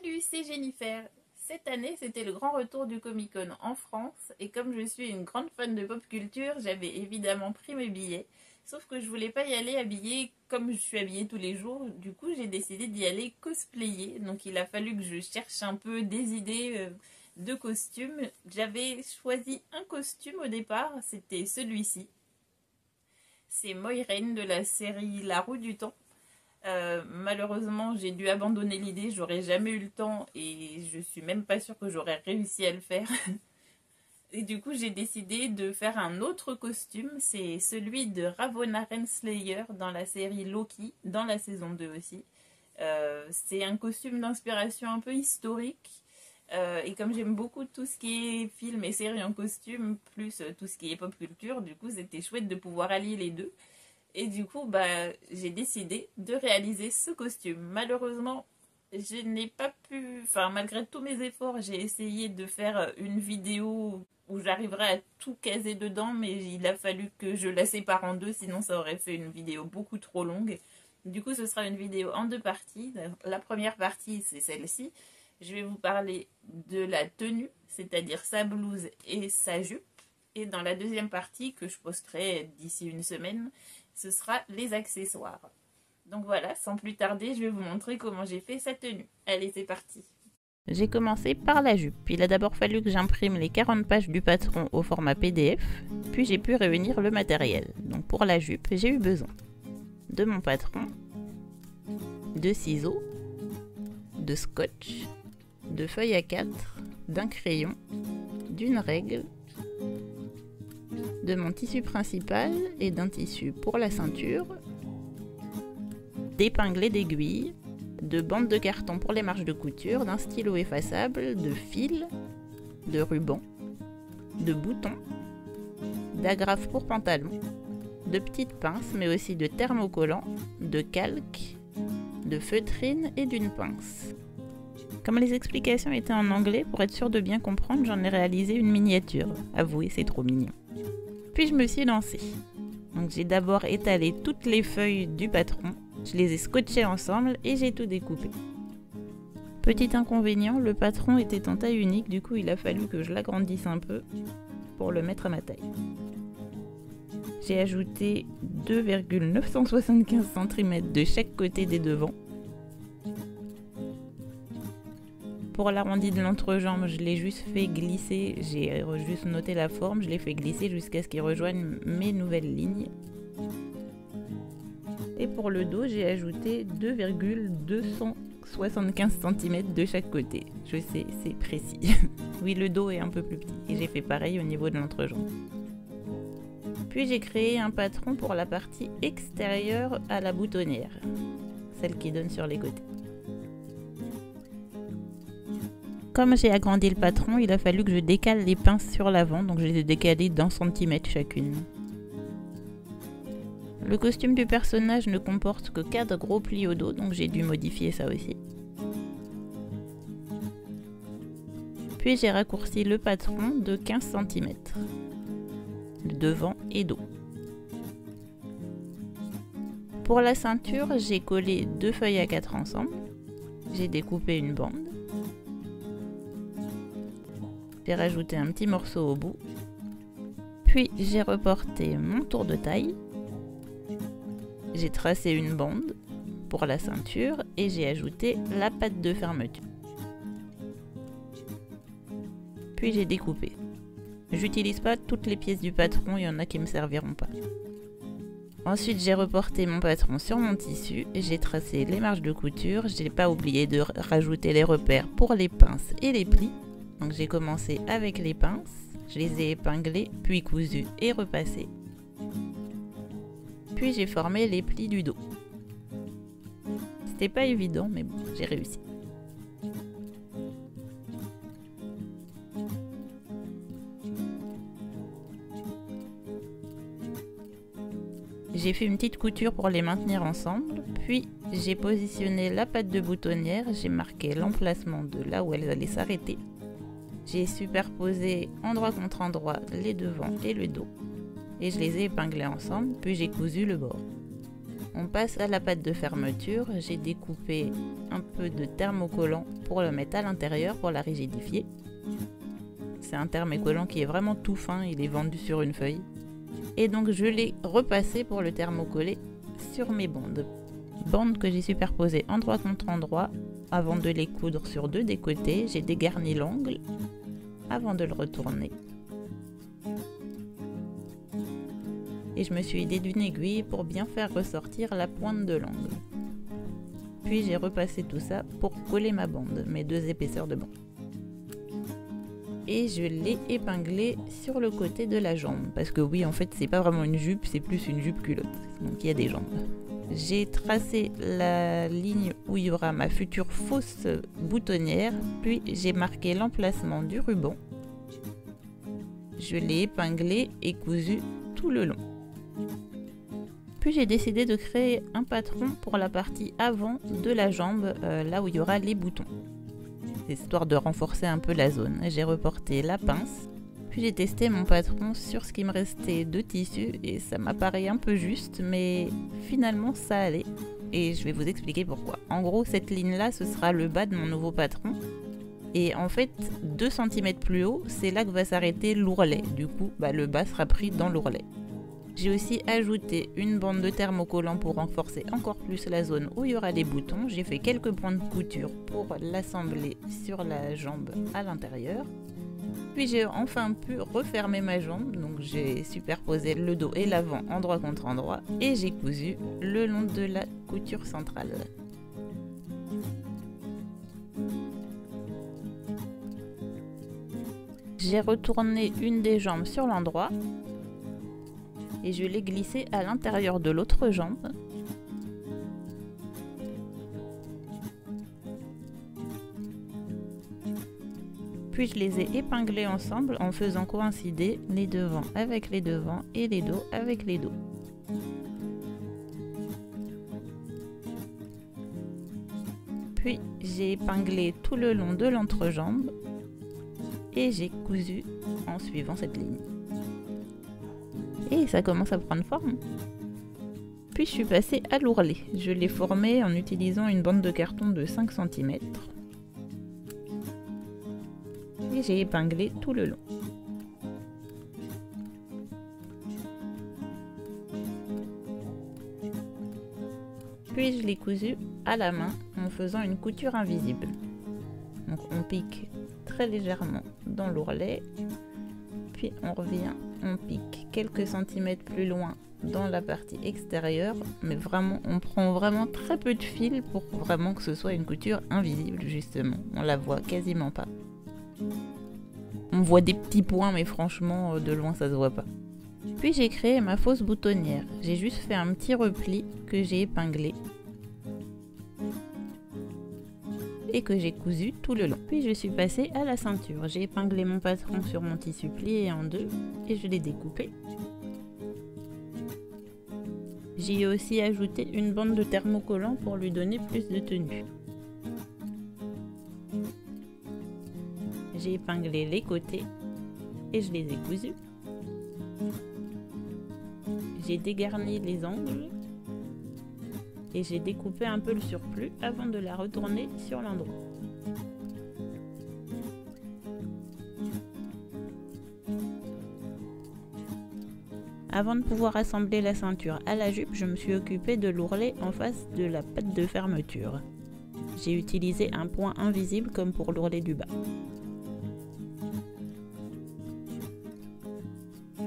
Salut, c'est Jennifer. Cette année, c'était le grand retour du Comic-Con en France et comme je suis une grande fan de pop culture, j'avais évidemment pris mes billets. Sauf que je voulais pas y aller habillée comme je suis habillée tous les jours. Du coup, j'ai décidé d'y aller cosplayée. Donc, il a fallu que je cherche un peu des idées de costumes. J'avais choisi un costume au départ, c'était celui-ci. C'est Moiraine de la série La Roue du Temps. Malheureusement, j'ai dû abandonner l'idée, j'aurais jamais eu le temps et je suis même pas sûre que j'aurais réussi à le faire. Et du coup, j'ai décidé de faire un autre costume, c'est celui de Ravonna Renslayer dans la série Loki, dans la saison 2 aussi. C'est un costume d'inspiration un peu historique. Et comme j'aime beaucoup tout ce qui est film et séries en costume, plus tout ce qui est pop culture, du coup, c'était chouette de pouvoir allier les deux. Et du coup, j'ai décidé de réaliser ce costume. Malheureusement, je n'ai pas pu... Enfin, malgré tous mes efforts, j'ai essayé de faire une vidéo où j'arriverais à tout caser dedans, mais il a fallu que je la sépare en deux, sinon ça aurait fait une vidéo beaucoup trop longue. Du coup, ce sera une vidéo en deux parties. La première partie, c'est celle-ci. Je vais vous parler de la tenue, c'est-à-dire sa blouse et sa jupe. Et dans la deuxième partie, que je posterai d'ici une semaine, ce sera les accessoires. Donc voilà, sans plus tarder, je vais vous montrer comment j'ai fait sa tenue. Allez, c'est parti. J'ai commencé par la jupe. Il a d'abord fallu que j'imprime les 40 pages du patron au format PDF, puis j'ai pu réunir le matériel. Donc pour la jupe, j'ai eu besoin de mon patron, de ciseaux, de scotch, de feuilles A4, d'un crayon, d'une règle, de mon tissu principal et d'un tissu pour la ceinture, d'épingles et d'aiguilles, de bandes de carton pour les marges de couture, d'un stylo effaçable, de fils, de rubans, de boutons, d'agrafes pour pantalon, de petites pinces mais aussi de thermocollants, de calque, de feutrine et d'une pince. Comme les explications étaient en anglais, pour être sûr de bien comprendre, j'en ai réalisé une miniature. Avouez, c'est trop mignon. Puis je me suis lancée. Donc j'ai d'abord étalé toutes les feuilles du patron, je les ai scotchées ensemble et j'ai tout découpé. Petit inconvénient, le patron était en taille unique, du coup il a fallu que je l'agrandisse un peu pour le mettre à ma taille. J'ai ajouté 2,975 cm de chaque côté des devants. Pour l'arrondi de l'entrejambe, je l'ai juste fait glisser, j'ai juste noté la forme, je l'ai fait glisser jusqu'à ce qu'il rejoigne mes nouvelles lignes. Et pour le dos, j'ai ajouté 2,275 cm de chaque côté. Je sais, c'est précis. Oui, le dos est un peu plus petit et j'ai fait pareil au niveau de l'entrejambe. Puis j'ai créé un patron pour la partie extérieure à la boutonnière, celle qui donne sur les côtés. Comme j'ai agrandi le patron, il a fallu que je décale les pinces sur l'avant, donc je les ai décalées d'1 centimètre chacune. Le costume du personnage ne comporte que 4 gros plis au dos, donc j'ai dû modifier ça aussi. Puis j'ai raccourci le patron de 15 cm, devant et dos. Pour la ceinture, j'ai collé 2 feuilles A4 ensemble, j'ai découpé une bande. J'ai rajouté un petit morceau au bout, puis j'ai reporté mon tour de taille, j'ai tracé une bande pour la ceinture et j'ai ajouté la patte de fermeture. Puis j'ai découpé. J'utilise pas toutes les pièces du patron, il y en a qui me serviront pas. Ensuite j'ai reporté mon patron sur mon tissu, j'ai tracé les marges de couture, j'ai pas oublié de rajouter les repères pour les pinces et les plis. Donc j'ai commencé avec les pinces, je les ai épinglées, puis cousues et repassées. Puis j'ai formé les plis du dos. C'était pas évident, mais bon, j'ai réussi. J'ai fait une petite couture pour les maintenir ensemble, puis j'ai positionné la patte de boutonnière, j'ai marqué l'emplacement de là où elle allait s'arrêter. J'ai superposé endroit contre endroit les devants et le dos et je les ai épinglés ensemble, puis j'ai cousu le bord. On passe à la pâte de fermeture. J'ai découpé un peu de thermocollant pour le mettre à l'intérieur pour la rigidifier. C'est un thermocollant qui est vraiment tout fin, il est vendu sur une feuille. Et donc je l'ai repassé pour le thermocoller sur mes bandes. Bandes que j'ai superposées endroit contre endroit. Avant de les coudre sur deux des côtés, j'ai dégarni l'angle avant de le retourner. Et je me suis aidée d'une aiguille pour bien faire ressortir la pointe de l'angle. Puis j'ai repassé tout ça pour coller ma bande, mes deux épaisseurs de bande. Et je l'ai épinglé sur le côté de la jambe, parce que oui, en fait c'est pas vraiment une jupe, c'est plus une jupe culotte, donc il y a des jambes. J'ai tracé la ligne où il y aura ma future fausse boutonnière, puis j'ai marqué l'emplacement du ruban. Je l'ai épinglé et cousu tout le long. Puis j'ai décidé de créer un patron pour la partie avant de la jambe, là où il y aura les boutons. Histoire de renforcer un peu la zone. J'ai reporté la pince, puis j'ai testé mon patron sur ce qui me restait de tissu et ça m'apparaît un peu juste, mais finalement ça allait. Et je vais vous expliquer pourquoi. En gros, cette ligne-là, ce sera le bas de mon nouveau patron. Et en fait, 2 cm plus haut, c'est là que va s'arrêter l'ourlet. Du coup, le bas sera pris dans l'ourlet. J'ai aussi ajouté une bande de thermocollant pour renforcer encore plus la zone où il y aura des boutons. J'ai fait quelques points de couture pour l'assembler sur la jambe à l'intérieur. Puis j'ai enfin pu refermer ma jambe, donc j'ai superposé le dos et l'avant endroit contre endroit et j'ai cousu le long de la couture centrale. J'ai retourné une des jambes sur l'endroit et je l'ai glissée à l'intérieur de l'autre jambe. Puis je les ai épinglés ensemble en faisant coïncider les devants avec les devants et les dos avec les dos. Puis j'ai épinglé tout le long de l'entrejambe et j'ai cousu en suivant cette ligne. Et ça commence à prendre forme. Puis je suis passée à l'ourlet. Je l'ai formé en utilisant une bande de carton de 5 cm. Et j'ai épinglé tout le long. Puis je l'ai cousu à la main en faisant une couture invisible. Donc on pique très légèrement dans l'ourlet, puis on revient, on pique quelques centimètres plus loin dans la partie extérieure, mais vraiment on prend vraiment très peu de fil pour vraiment que ce soit une couture invisible justement, on la voit quasiment pas. On voit des petits points mais franchement de loin ça se voit pas. Puis j'ai créé ma fausse boutonnière, j'ai juste fait un petit repli que j'ai épinglé et que j'ai cousu tout le long. Puis je suis passée à la ceinture, j'ai épinglé mon patron sur mon tissu plié en deux et je l'ai découpé. J'y ai aussi ajouté une bande de thermocollant pour lui donner plus de tenue. J'ai épinglé les côtés et je les ai cousus. J'ai dégarni les angles et j'ai découpé un peu le surplus avant de la retourner sur l'endroit. Avant de pouvoir assembler la ceinture à la jupe, je me suis occupée de l'ourlet en face de la patte de fermeture. J'ai utilisé un point invisible comme pour l'ourlet du bas.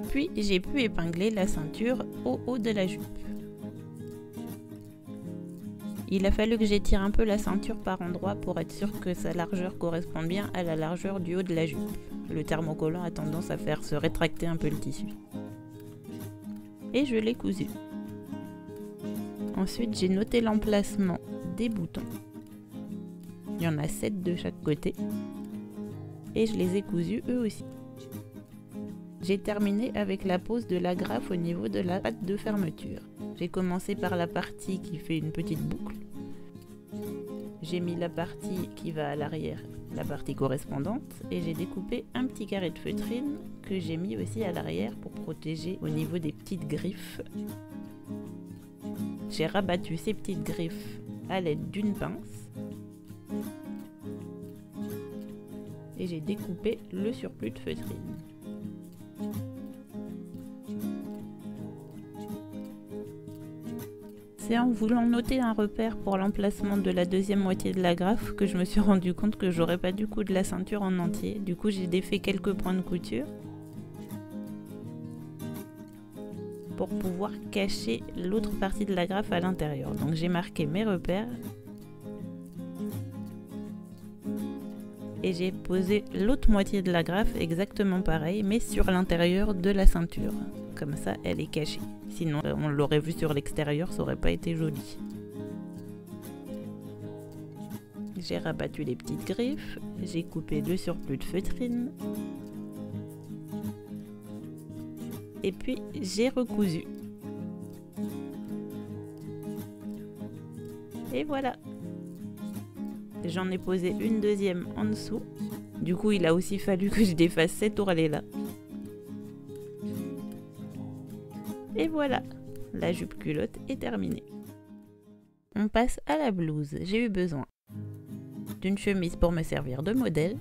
Puis j'ai pu épingler la ceinture au haut de la jupe. Il a fallu que j'étire un peu la ceinture par endroits pour être sûr que sa largeur corresponde bien à la largeur du haut de la jupe. Le thermocollant a tendance à faire se rétracter un peu le tissu. Et je l'ai cousu. Ensuite j'ai noté l'emplacement des boutons. Il y en a 7 de chaque côté. Et je les ai cousus eux aussi. J'ai terminé avec la pose de l'agrafe au niveau de la patte de fermeture. J'ai commencé par la partie qui fait une petite boucle. J'ai mis la partie qui va à l'arrière, la partie correspondante, et j'ai découpé un petit carré de feutrine que j'ai mis aussi à l'arrière pour protéger au niveau des petites griffes. j'ai rabattu ces petites griffes à l'aide d'une pince et j'ai découpé le surplus de feutrine. C'est en voulant noter un repère pour l'emplacement de la deuxième moitié de l'agrafe que je me suis rendu compte que j'aurais pas du coup de la ceinture en entier. Du coup, j'ai défait quelques points de couture pour pouvoir cacher l'autre partie de l'agrafe à l'intérieur. Donc j'ai marqué mes repères et j'ai posé l'autre moitié de l'agrafe exactement pareil, mais sur l'intérieur de la ceinture. Comme ça, elle est cachée. Sinon, on l'aurait vu sur l'extérieur, ça aurait pas été joli. J'ai rabattu les petites griffes, j'ai coupé le surplus de feutrine. Et puis, j'ai recousu. Et voilà. J'en ai posé une deuxième en dessous. Du coup, il a aussi fallu que je défasse cet ourlet-là. Et voilà, la jupe culotte est terminée. On passe à la blouse. J'ai eu besoin d'une chemise pour me servir de modèle,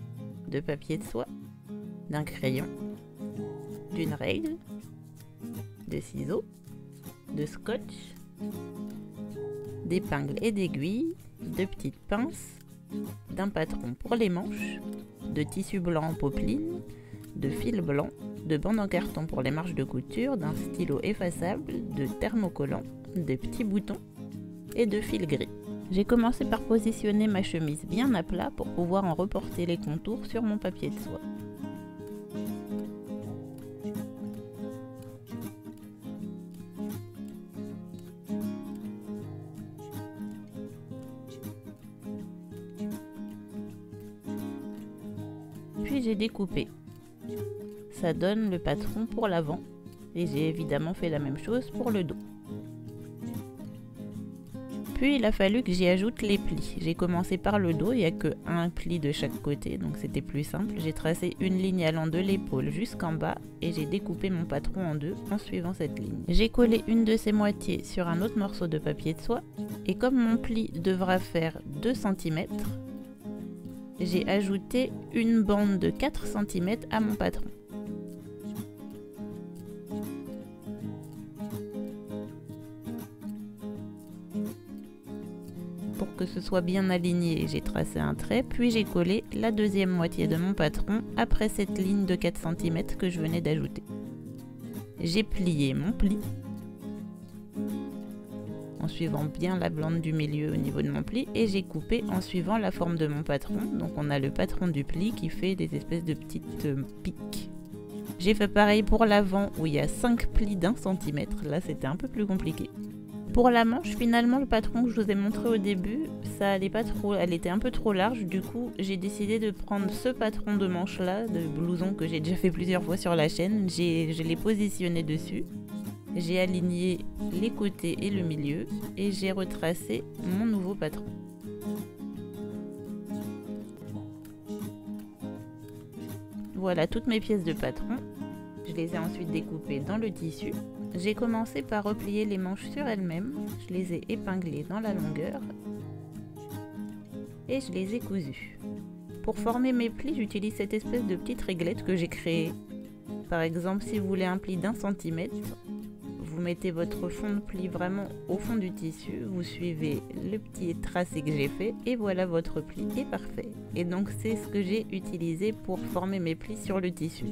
de papier de soie, d'un crayon, d'une règle, de ciseaux, de scotch, d'épingles et d'aiguilles, de petites pinces, d'un patron pour les manches, de tissu blanc en popeline, de fil blanc, de bande en carton pour les marges de couture, d'un stylo effaçable, de thermocollant, de petits boutons et de fil gris. J'ai commencé par positionner ma chemise bien à plat pour pouvoir en reporter les contours sur mon papier de soie. Puis j'ai découpé. Ça donne le patron pour l'avant et j'ai évidemment fait la même chose pour le dos. Puis il a fallu que j'y ajoute les plis. J'ai commencé par le dos, il n'y a que un pli de chaque côté, donc c'était plus simple. J'ai tracé une ligne allant de l'épaule jusqu'en bas et j'ai découpé mon patron en deux en suivant cette ligne. J'ai collé une de ces moitiés sur un autre morceau de papier de soie et comme mon pli devra faire 2 cm, j'ai ajouté une bande de 4 cm à mon patron. Pour que ce soit bien aligné, j'ai tracé un trait, puis j'ai collé la deuxième moitié de mon patron après cette ligne de 4 cm que je venais d'ajouter. J'ai plié mon pli en suivant bien la bande du milieu au niveau de mon pli et j'ai coupé en suivant la forme de mon patron. Donc on a le patron du pli qui fait des espèces de petites piques. J'ai fait pareil pour l'avant où il y a 5 plis d'1 cm. Là c'était un peu plus compliqué. Pour la manche, finalement, le patron que je vous ai montré au début, ça allait pas trop, elle était un peu trop large. Du coup, j'ai décidé de prendre ce patron de manche là, de blouson que j'ai déjà fait plusieurs fois sur la chaîne. Je l'ai positionné dessus. J'ai aligné les côtés et le milieu et j'ai retracé mon nouveau patron. Voilà toutes mes pièces de patron. Je les ai ensuite découpées dans le tissu. J'ai commencé par replier les manches sur elles-mêmes, je les ai épinglées dans la longueur et je les ai cousues. Pour former mes plis, j'utilise cette espèce de petite réglette que j'ai créée. Par exemple, si vous voulez un pli d'1 cm, vous mettez votre fond de pli vraiment au fond du tissu, vous suivez le petit tracé que j'ai fait et voilà votre pli est parfait. Et donc c'est ce que j'ai utilisé pour former mes plis sur le tissu.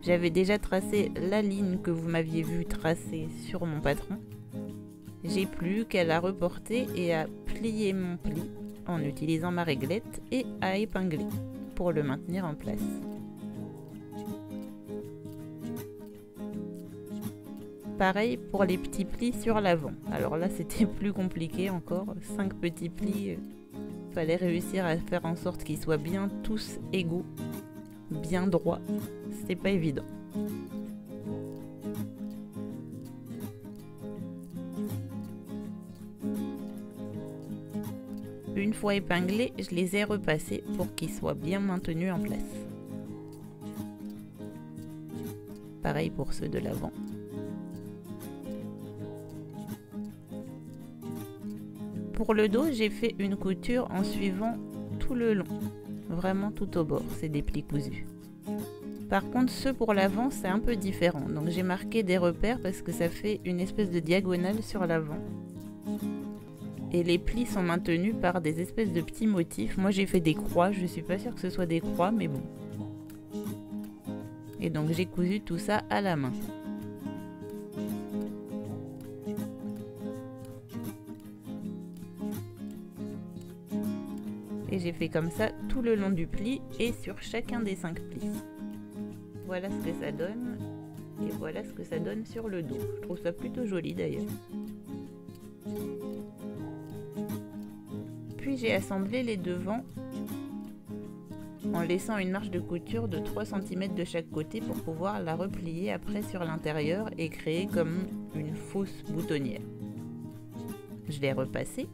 J'avais déjà tracé la ligne que vous m'aviez vu tracer sur mon patron. J'ai plus qu'à la reporter et à plier mon pli en utilisant ma réglette et à épingler pour le maintenir en place. Pareil pour les petits plis sur l'avant. Alors là c'était plus compliqué encore, 5 petits plis. Fallait réussir à faire en sorte qu'ils soient bien tous égaux, bien droits. C'était pas évident. Une fois épinglés, je les ai repassés pour qu'ils soient bien maintenus en place. Pareil pour ceux de l'avant. Pour le dos, j'ai fait une couture en suivant tout le long, vraiment tout au bord, c'est des plis cousus. Par contre, ceux pour l'avant, c'est un peu différent, donc j'ai marqué des repères parce que ça fait une espèce de diagonale sur l'avant. Et les plis sont maintenus par des espèces de petits motifs. Moi j'ai fait des croix, je suis pas sûre que ce soit des croix, mais bon. Et donc j'ai cousu tout ça à la main. Et j'ai fait comme ça tout le long du pli et sur chacun des 5 plis. Voilà ce que ça donne. Et voilà ce que ça donne sur le dos. Je trouve ça plutôt joli d'ailleurs. Puis j'ai assemblé les devants en laissant une marge de couture de 3 cm de chaque côté pour pouvoir la replier après sur l'intérieur et créer comme une fausse boutonnière. Je l'ai repassé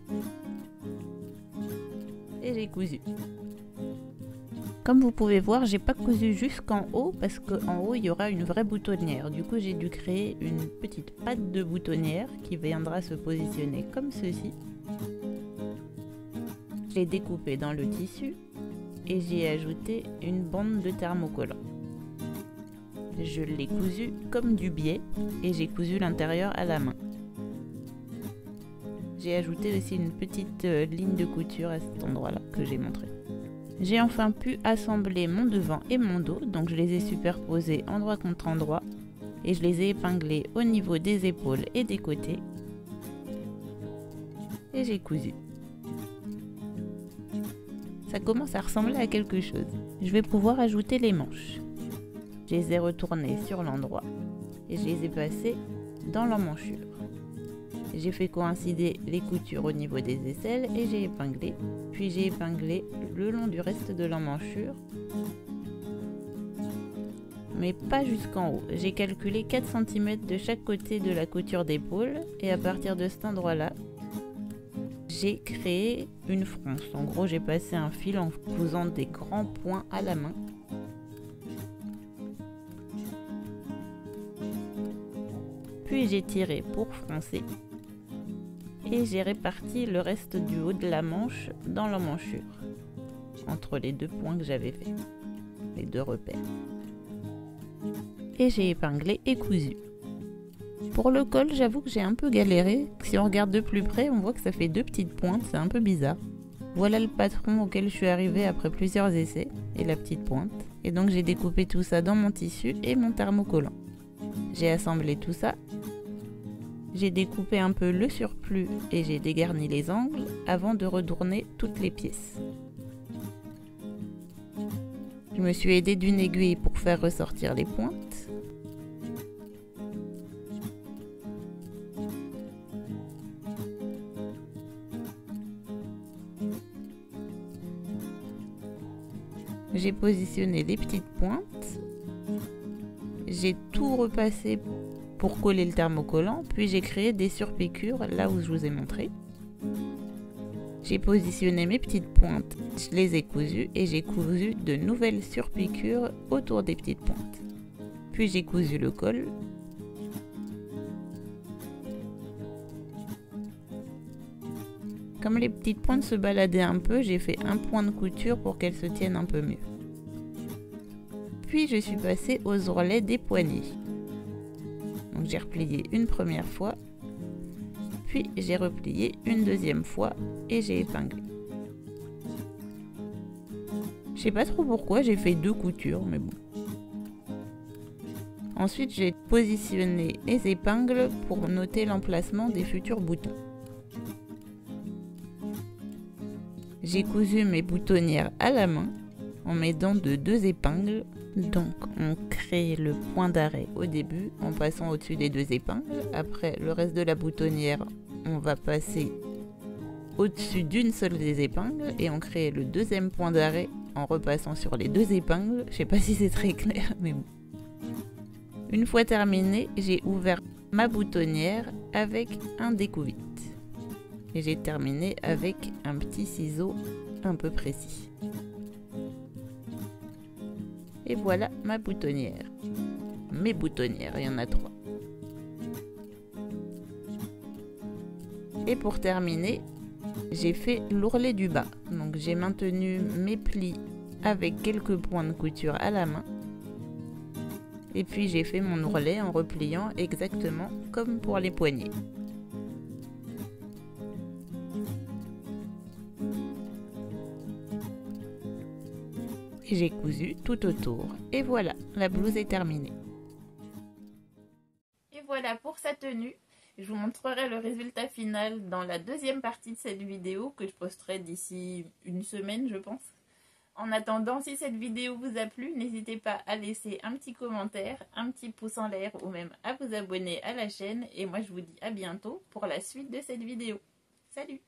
et j'ai cousu. Comme vous pouvez voir, j'ai pas cousu jusqu'en haut parce qu'en haut il y aura une vraie boutonnière. Du coup j'ai dû créer une petite patte de boutonnière qui viendra se positionner comme ceci. Je l'ai découpé dans le tissu et j'y ai ajouté une bande de thermocollant. Je l'ai cousu comme du biais et j'ai cousu l'intérieur à la main. J'ai ajouté aussi une petite ligne de couture à cet endroit-là que j'ai montré. J'ai enfin pu assembler mon devant et mon dos, donc je les ai superposés endroit contre endroit et je les ai épinglés au niveau des épaules et des côtés. Et j'ai cousu. Ça commence à ressembler à quelque chose. Je vais pouvoir ajouter les manches. Je les ai retournées sur l'endroit et je les ai passées dans l'emmanchure. J'ai fait coïncider les coutures au niveau des aisselles et j'ai épinglé. Puis j'ai épinglé le long du reste de l'emmanchure. Mais pas jusqu'en haut. J'ai calculé 4 cm de chaque côté de la couture d'épaule et à partir de cet endroit-là, j'ai créé une fronce. En gros, j'ai passé un fil en cousant des grands points à la main. Puis j'ai tiré pour froncer. Et j'ai réparti le reste du haut de la manche dans l'emmanchure, entre les 2 points que j'avais fait, les 2 repères. Et j'ai épinglé et cousu. Pour le col, j'avoue que j'ai un peu galéré. Si on regarde de plus près, on voit que ça fait 2 petites pointes, c'est un peu bizarre. Voilà le patron auquel je suis arrivée après plusieurs essais, et la petite pointe. Et donc j'ai découpé tout ça dans mon tissu et mon thermocollant. J'ai assemblé tout ça. J'ai découpé un peu le surplus et j'ai dégarni les angles avant de retourner toutes les pièces. Je me suis aidée d'une aiguille pour faire ressortir les pointes. J'ai positionné les petites pointes. J'ai tout repassé pour coller le thermocollant, puis j'ai créé des surpiqûres là où je vous ai montré. J'ai positionné mes petites pointes, je les ai cousues et j'ai cousu de nouvelles surpiqûres autour des petites pointes. Puis j'ai cousu le col. Comme les petites pointes se baladaient un peu, j'ai fait un point de couture pour qu'elles se tiennent un peu mieux. Puis je suis passée aux ourlets des poignets. Donc j'ai replié une première fois, puis j'ai replié une deuxième fois et j'ai épinglé. Je sais pas trop pourquoi j'ai fait 2 coutures, mais bon. Ensuite j'ai positionné les épingles pour noter l'emplacement des futurs boutons. J'ai cousu mes boutonnières à la main en m'aidant de 2 épingles. Donc on crée le point d'arrêt au début en passant au-dessus des 2 épingles. Après le reste de la boutonnière, on va passer au-dessus d'une seule des épingles et on crée le 2e point d'arrêt en repassant sur les 2 épingles. Je sais pas si c'est très clair, mais bon. Une fois terminé, j'ai ouvert ma boutonnière avec un découvite. Et j'ai terminé avec un petit ciseau un peu précis. Et voilà ma boutonnière. Mes boutonnières, il y en a 3. Et pour terminer, j'ai fait l'ourlet du bas. Donc j'ai maintenu mes plis avec quelques points de couture à la main. Et puis j'ai fait mon ourlet en repliant exactement comme pour les poignets. Et j'ai cousu tout autour. Et voilà, la blouse est terminée. Et voilà pour sa tenue. Je vous montrerai le résultat final dans la deuxième partie de cette vidéo que je posterai d'ici une semaine, je pense. En attendant, si cette vidéo vous a plu, n'hésitez pas à laisser un petit commentaire, un petit pouce en l'air ou même à vous abonner à la chaîne. Et moi, je vous dis à bientôt pour la suite de cette vidéo. Salut!